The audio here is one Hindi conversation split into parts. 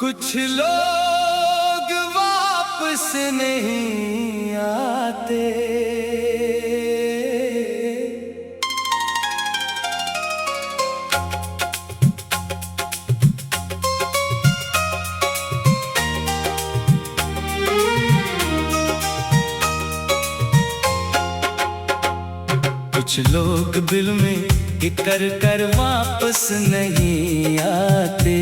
कुछ लोग वापस नहीं आते। कुछ लोग दिल में कर कर वापस नहीं आते।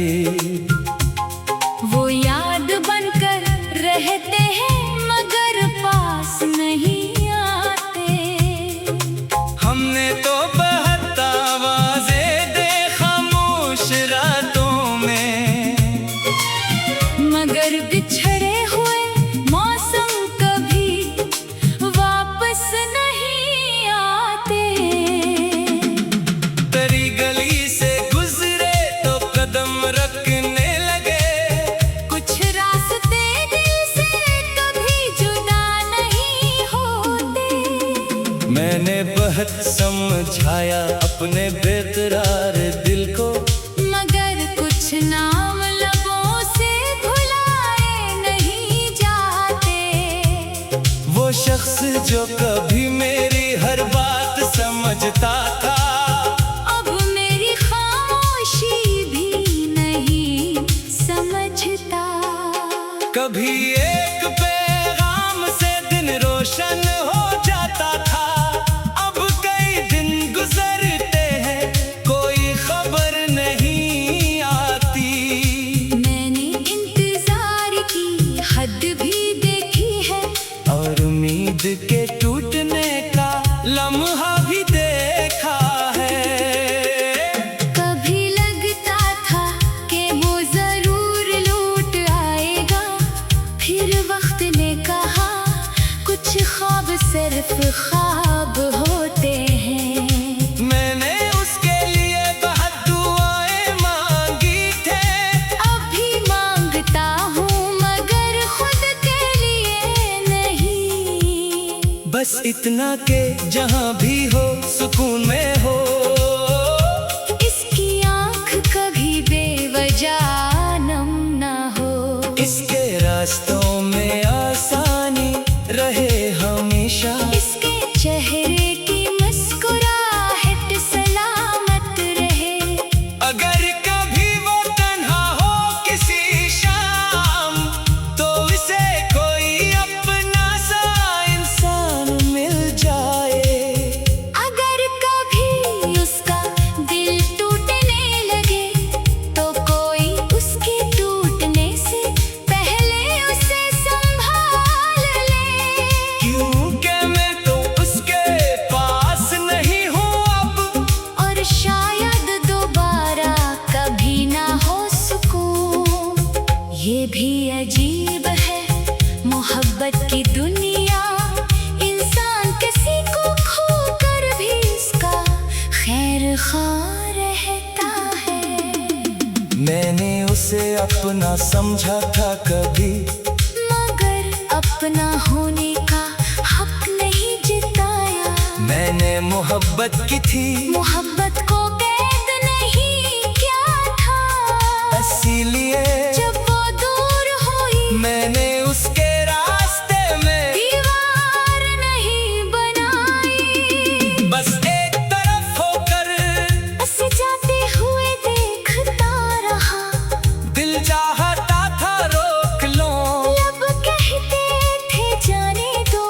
वो याद बनकर रहते हैं मगर पास नहीं आते। हमने तो बहुत आवाज़ें दे खामोश रातों में, मगर बिछड़े हुए मौसम कभी वापस नहीं आते। तेरी गली से गुजरे तो कदम रखने लगे, कुछ रास्ते दिल से कभी जुदा नहीं होते। मैंने बहुत समझाया अपने बेकरार दिल को, मगर कुछ नाम लबों से भुलाए नहीं जाते। वो शख्स जो कभी मेरी हर बात समझता था, अब मेरी खामोशी भी नहीं समझता। कभी एक पैगाम से दिन रोशन हो जाता था, अब कई दिन गुजरते हैं कोई खबर नहीं आती। मैंने इंतजार की हद भी देखी है, और उम्मीद के टूटने का लम्हा भी देखा है। कभी लगता था कि वो जरूर लौट आएगा, फिर वक्त ने कहा कुछ ख्वाब सिर्फ ख्वाब होते हैं। मैंने उसके लिए बहुत दुआएं मांगी थे, अभी मांगता हूँ मगर खुद के लिए नहीं। बस इतना के जहाँ भी हो सुकून में हो। इसकी आँख कभी बेवजह नम ना हो, इसके रास्तों में आसानी रहे हमेशा, इसके चेहरे की मुस्कुराहट सलामत रहे। अगर कभी वो तन्हा हो किसी शाम, तो इसे कोई अपना सा इंसान मिल जाए। अगर कभी उसका दिल टूटने लगे, तो कोई उसके टूटने से पहले उसे संभाल ले। क्योंकि मैं तो उसके पास नहीं हूँ अब, और शायद दोबारा कभी ना हो सुकून। ये भी अजीब है मोहब्बत की दुनिया, इंसान किसी को खोकर भी इसका खैर ख्वाह रहता है। मैंने उसे अपना समझा था कभी, मगर अपना होने का हक नहीं जिताया। मैंने मोहब्बत की थी, मोहब्बत को कैद नहीं किया था, इसीलिए जब वो दूर हुई मैंने उसके रास्ते में दीवार नहीं बनाई। बस एक तरफ होकर बस जाते हुए देखता रहा, दिल चाहता था रोक लो, लब कहते थे जाने दो,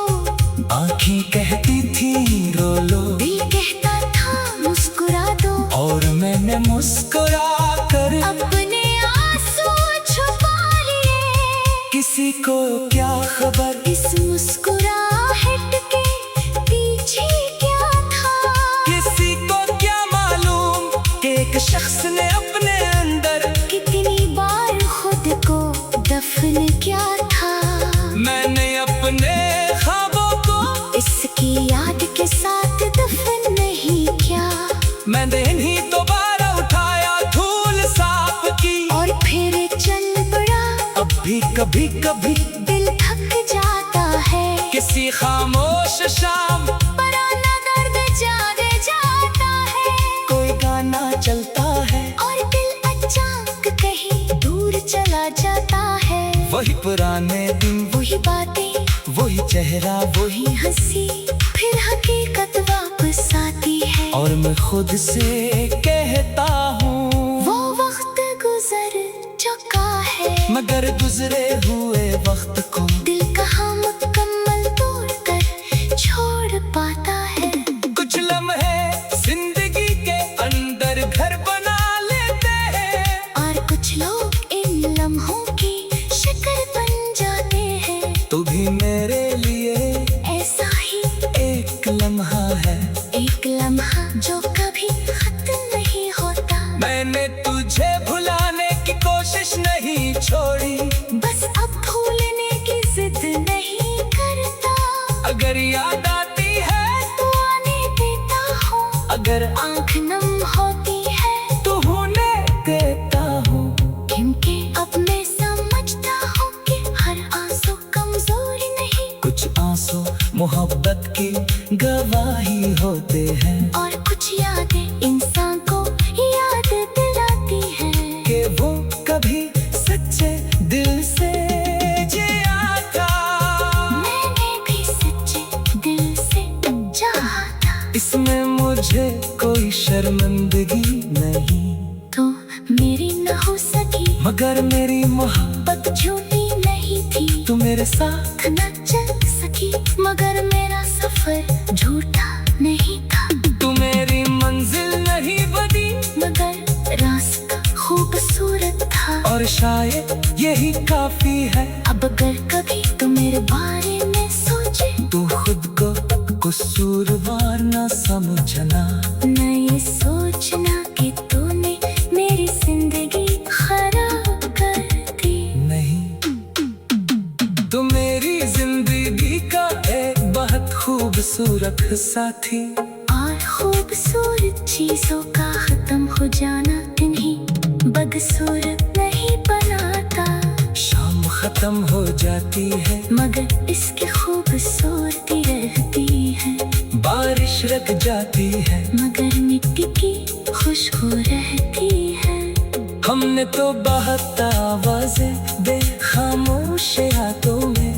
आँखें कहती थी रो लो, दिल कहता था मुस्कुरा दो। और मैंने मुस्कुरा कर अपने आंसू छुपा लिए, किसी को क्या खबर इस मुस्कुराहट के पीछे क्या था। किसी को क्या मालूम कि एक शख्स ने अपने अंदर कितनी बार खुद को दफन किया था। मैंने अपने ख्वाबों को इसकी याद के साथ दफन नहीं किया, मैंने ही दोबारा उठाया धूल साफ की, और फिर चल पड़ा। अब भी कभी कभी दिल थक जाता है, किसी खामोश शाम पुराना दर्द जाग जाता है। कोई गाना चलता है और दिल अचानक कहीं दूर चला जाता वही पुराने दिन, वही बातें, वही चेहरा, वही हंसी, फिर हकीकत वापस आती है। और मैं खुद से कहता हूँ वो वक्त गुजर चुका है, मगर गुजरे हुए वक्त को दिल कहाँ मुकम्मल तोड़ कर छोड़ पाता है। कुछ लम्हे जिंदगी के अंदर घर बना लेते हैं, और कुछ लोग इन लम्हों की शिकर बन जाते हैं। तू भी मेरे लिए ऐसा ही एक लम्हा है, एक लम्हा जो कभी खत्म नहीं होता। मैंने तुझे भुलाने की कोशिश नहीं छोड़ी, बस अब भूलने की जिद नहीं करता। अगर याद आती है तो आने देता हूँ, अगर आँख नम होती है तो होने देता हूँ। क्योंकि अब मैं समझता हूँ कि हर आंसू कमजोरी नहीं, कुछ आंसू मोहब्बत की गवाही होते हैं, और कुछ यादें इंसान को याद दिलाती हैं कि वो कभी सच्चे दिल से जिया था। मैंने भी सच्चे दिल से चाहा था। इसमें मुझे कोई शर्मिंदगी नहीं, तो मेरी न हो सकी, मगर मेरी मोहब्बत झूठी नहीं थी। तू मेरे साथ न चल सकी, मगर मेरा सफर झूठा नहीं था। तू मेरी मंजिल नहीं बनी, मगर रास्ता खूबसूरत था। और शायद यही काफी है। अब अगर कभी तो मेरे बारे में सोचे, तू खुद को कसूरवार न समझना, न ये सोचना कि तूने मेरी जिंदगी खराब कर दी। नहीं, तू मेरी जिंदगी का एक बहुत खूबसूरत साथी, और खूबसूरत चीजों का खत्म हो जाना इन्हीं बदसूरत नहीं बनाता। शाम खत्म हो जाती है, मगर इसकी खूबसूरती रहती है। बारिश रुक जाती है, मगर मिट्टी की खुशबू रहती है। हमने तो बहुत आवाजें दे खामोश हाथों में,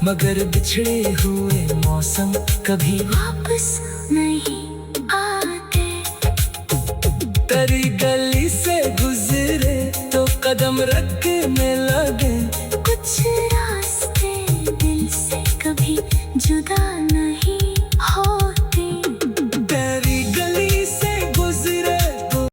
मगर बिछड़े हुए मौसम कभी वापस नहीं आते। तेरी गली से गुजरे तो कदम रख